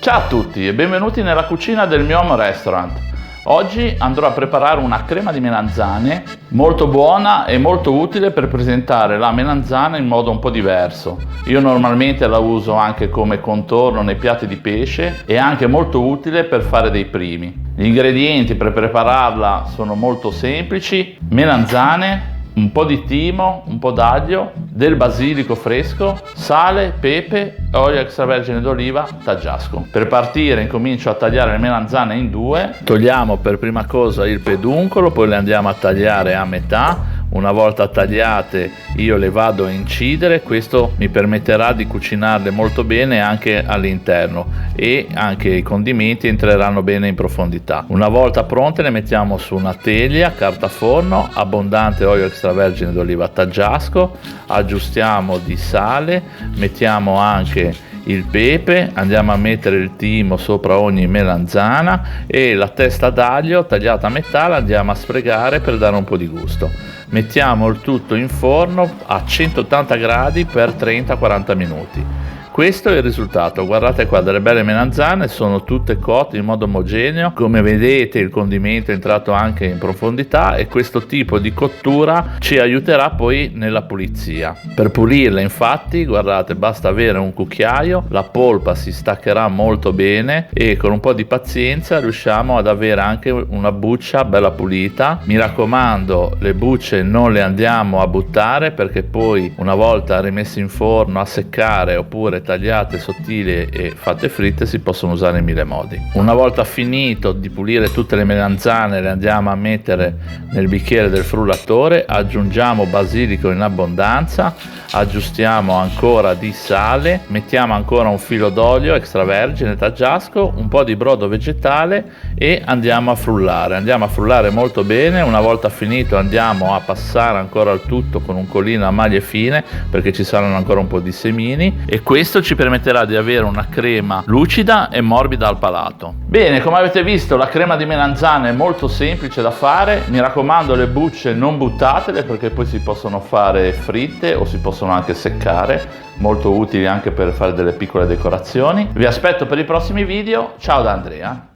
Ciao a tutti e benvenuti nella cucina del mio home restaurant. Oggi andrò a preparare una crema di melanzane molto buona e molto utile per presentare la melanzana in modo un po' diverso. Io normalmente la uso anche come contorno nei piatti di pesce e anche molto utile per fare dei primi. Gli ingredienti per prepararla sono molto semplici: melanzane, un po' di timo, un po' d'aglio, del basilico fresco, sale, pepe, olio extravergine d'oliva, taggiasco. Per partire incomincio a tagliare le melanzane in due. Togliamo per prima cosa il peduncolo, poi le andiamo a tagliare a metà. Una volta tagliate io le vado a incidere, questo mi permetterà di cucinarle molto bene anche all'interno e anche i condimenti entreranno bene in profondità. Una volta pronte le mettiamo su una teglia, carta forno, abbondante olio extravergine d'oliva taggiasco, aggiustiamo di sale, mettiamo anche il pepe, andiamo a mettere il timo sopra ogni melanzana e la testa d'aglio tagliata a metà la andiamo a sfregare per dare un po' di gusto. Mettiamo il tutto in forno a 180 gradi per 30-40 minuti. Questo è il risultato. Guardate qua, delle belle melanzane, sono tutte cotte in modo omogeneo. Come vedete il condimento è entrato anche in profondità e questo tipo di cottura ci aiuterà poi nella pulizia. Per pulirle infatti, guardate, basta avere un cucchiaio, la polpa si staccherà molto bene e con un po' di pazienza riusciamo ad avere anche una buccia bella pulita. Mi raccomando, le bucce non le andiamo a buttare perché poi una volta rimesse in forno a seccare oppure tagliate sottili e fatte fritte si possono usare in mille modi. Una volta finito di pulire tutte le melanzane le andiamo a mettere nel bicchiere del frullatore, aggiungiamo basilico in abbondanza, aggiustiamo ancora di sale, mettiamo ancora un filo d'olio extravergine taggiasco, un po' di brodo vegetale e andiamo a frullare molto bene. Una volta finito andiamo a passare ancora il tutto con un colino a maglie fine perché ci saranno ancora un po' di semini e questo ci permetterà di avere una crema lucida e morbida al palato. Bene, come avete visto la crema di melanzane è molto semplice da fare. Mi raccomando, le bucce non buttatele perché poi si possono fare fritte o si possono anche seccare, molto utili anche per fare delle piccole decorazioni. Vi aspetto per i prossimi video. Ciao da Andrea.